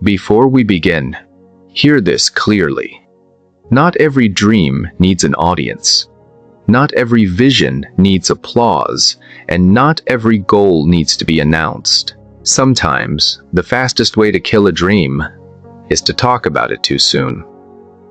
Before we begin, hear this clearly. Not every dream needs an audience. Not every vision needs applause, and not every goal needs to be announced. Sometimes, the fastest way to kill a dream is to talk about it too soon.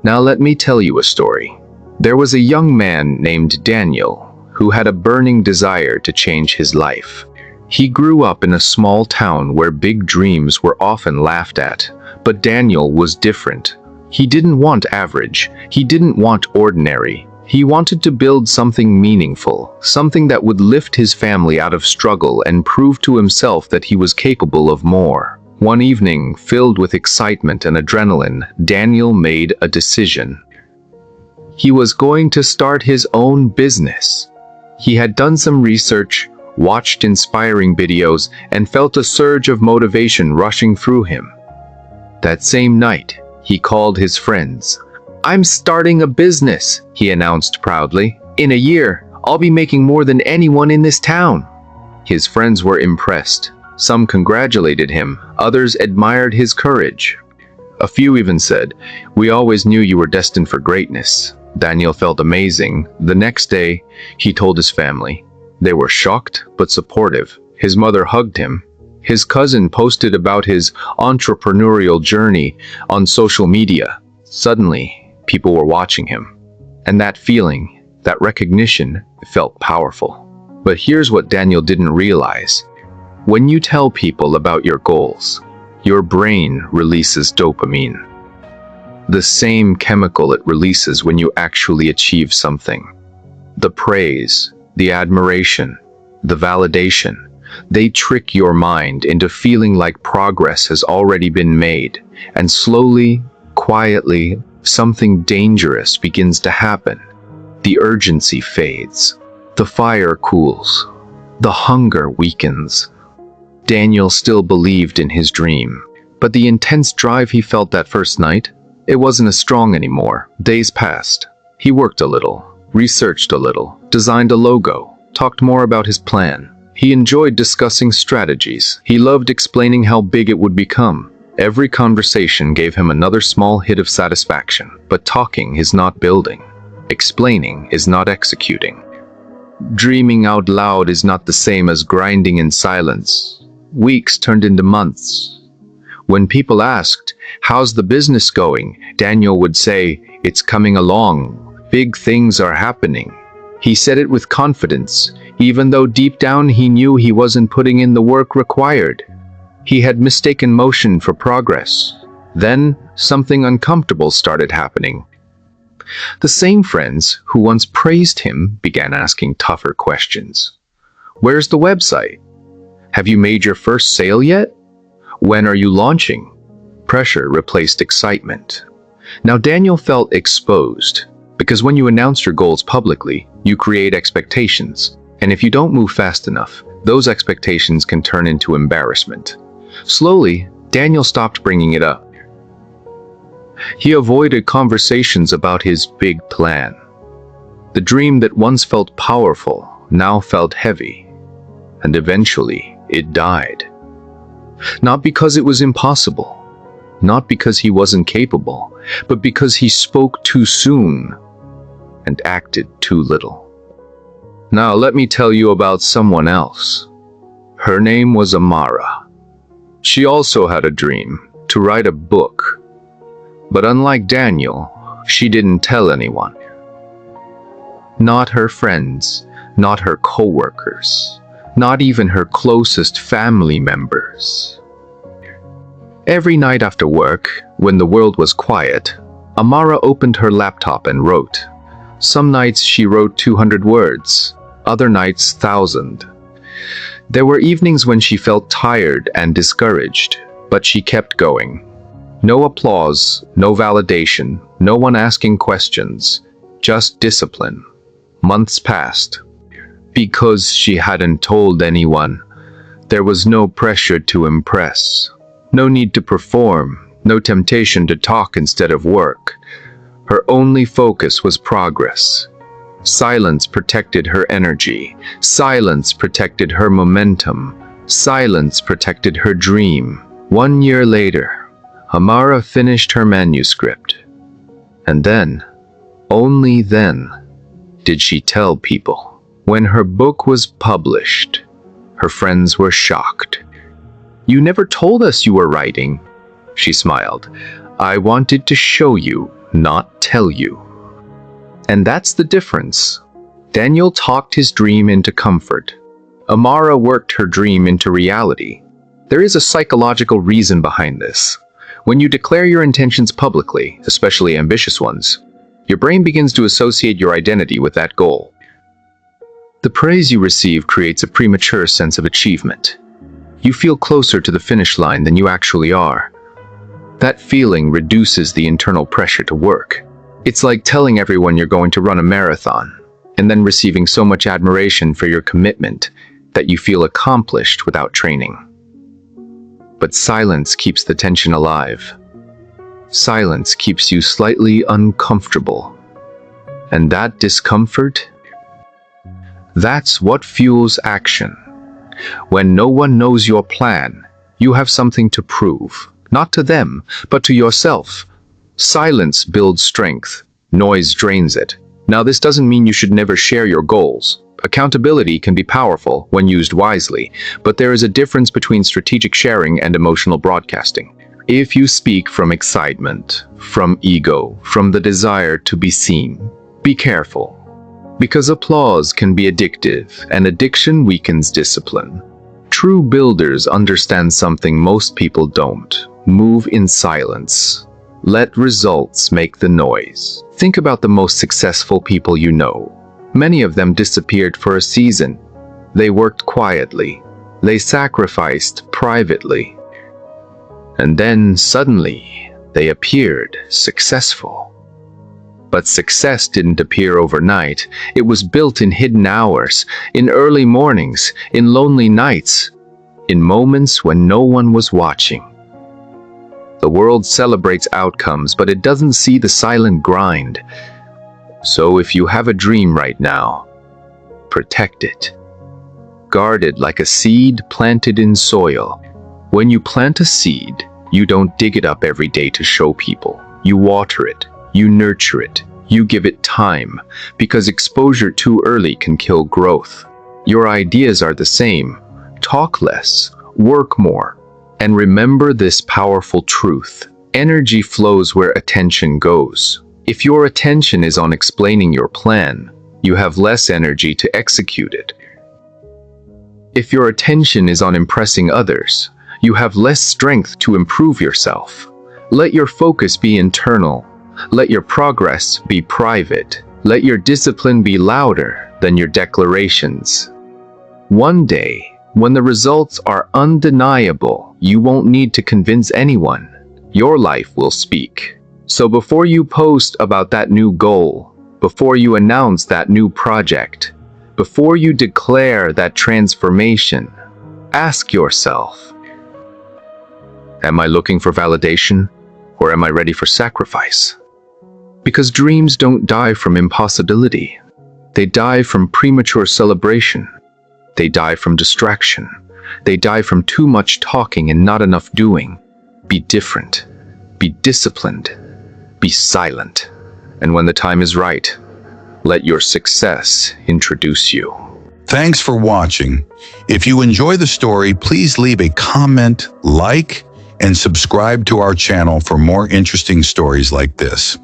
Now let me tell you a story. There was a young man named Daniel who had a burning desire to change his life. He grew up in a small town where big dreams were often laughed at, but Daniel was different. He didn't want average. He didn't want ordinary. He wanted to build something meaningful, something that would lift his family out of struggle and prove to himself that he was capable of more. One evening, filled with excitement and adrenaline, Daniel made a decision. He was going to start his own business. He had done some research, watched inspiring videos, and felt a surge of motivation rushing through him. That same night, he called his friends. "I'm starting a business," he announced proudly. "In a year, I'll be making more than anyone in this town." His friends were impressed. Some congratulated him, others admired his courage. A few even said, "We always knew you were destined for greatness." Daniel felt amazing. The next day, he told his family. They were shocked but supportive. His mother hugged him. His cousin posted about his entrepreneurial journey on social media. Suddenly, people were watching him. And that feeling, that recognition, felt powerful. But here's what Daniel didn't realize. When you tell people about your goals, your brain releases dopamine. The same chemical it releases when you actually achieve something. The praise, the admiration, the validation, they trick your mind into feeling like progress has already been made, and slowly, quietly, something dangerous begins to happen. The urgency fades. The fire cools. The hunger weakens. Daniel still believed in his dream, but the intense drive he felt that first night, it wasn't as strong anymore. Days passed. He worked a little, researched a little, designed a logo, talked more about his plan. He enjoyed discussing strategies. He loved explaining how big it would become. Every conversation gave him another small hit of satisfaction. But talking is not building. Explaining is not executing. Dreaming out loud is not the same as grinding in silence. Weeks turned into months. When people asked, "How's the business going?" Daniel would say, "It's coming along. Big things are happening." He said it with confidence, even though deep down he knew he wasn't putting in the work required. He had mistaken motion for progress. Then, something uncomfortable started happening. The same friends who once praised him began asking tougher questions. "Where's the website? Have you made your first sale yet? When are you launching?" Pressure replaced excitement. Now Daniel felt exposed, because when you announce your goals publicly, you create expectations. And if you don't move fast enough, those expectations can turn into embarrassment. Slowly, Daniel stopped bringing it up. He avoided conversations about his big plan. The dream that once felt powerful now felt heavy, and eventually it died. Not because it was impossible, not because he wasn't capable, but because he spoke too soon and acted too little. Now let me tell you about someone else. Her name was Amara. She also had a dream to write a book. But unlike Daniel, she didn't tell anyone. Not her friends, not her co-workers, not even her closest family members. Every night after work, when the world was quiet, Amara opened her laptop and wrote. Some nights she wrote 200 words, other nights 1,000. There were evenings when she felt tired and discouraged, but she kept going. No applause, no validation, no one asking questions, just discipline. Months passed. Because she hadn't told anyone, there was no pressure to impress, no need to perform, no temptation to talk instead of work. Her only focus was progress. Silence protected her energy. Silence protected her momentum. Silence protected her dream. 1 year later, Amara finished her manuscript. And then, only then, did she tell people. When her book was published, her friends were shocked. "You never told us you were writing," she smiled. "I wanted to show you, not tell you." And that's the difference. Daniel talked his dream into comfort. Amara worked her dream into reality. There is a psychological reason behind this. When you declare your intentions publicly, especially ambitious ones, your brain begins to associate your identity with that goal. The praise you receive creates a premature sense of achievement. You feel closer to the finish line than you actually are. That feeling reduces the internal pressure to work. It's like telling everyone you're going to run a marathon, and then receiving so much admiration for your commitment that you feel accomplished without training. But silence keeps the tension alive. Silence keeps you slightly uncomfortable. And that discomfort, that's what fuels action. When no one knows your plan, you have something to prove, not to them, but to yourself. Silence builds strength, noise drains it. Now, this doesn't mean you should never share your goals. Accountability can be powerful when used wisely, but there is a difference between strategic sharing and emotional broadcasting. If you speak from excitement, from ego, from the desire to be seen, be careful. Because applause can be addictive, and addiction weakens discipline. True builders understand something most people don't. Move in silence. Let results make the noise. Think about the most successful people you know. Many of them disappeared for a season. They worked quietly. They sacrificed privately. And then suddenly, they appeared successful. But success didn't appear overnight. It was built in hidden hours, in early mornings, in lonely nights, in moments when no one was watching. The world celebrates outcomes, but it doesn't see the silent grind. So if you have a dream right now, protect it. Guard it like a seed planted in soil. When you plant a seed, you don't dig it up every day to show people. You water it, you nurture it, you give it time, because exposure too early can kill growth. Your ideas are the same. Talk less, work more, and remember this powerful truth. Energy flows where attention goes. If your attention is on explaining your plan, you have less energy to execute it. If your attention is on impressing others, you have less strength to improve yourself. Let your focus be internal. Let your progress be private. Let your discipline be louder than your declarations. One day, when the results are undeniable, you won't need to convince anyone. Your life will speak. So before you post about that new goal, before you announce that new project, before you declare that transformation, ask yourself, am I looking for validation, or am I ready for sacrifice? Because dreams don't die from impossibility. They die from premature celebration. They die from distraction. They die from too much talking and not enough doing. Be different. Be disciplined. Be silent. And when the time is right, let your success introduce you. Thanks for watching. If you enjoy the story, please leave a comment, like, and subscribe to our channel for more interesting stories like this.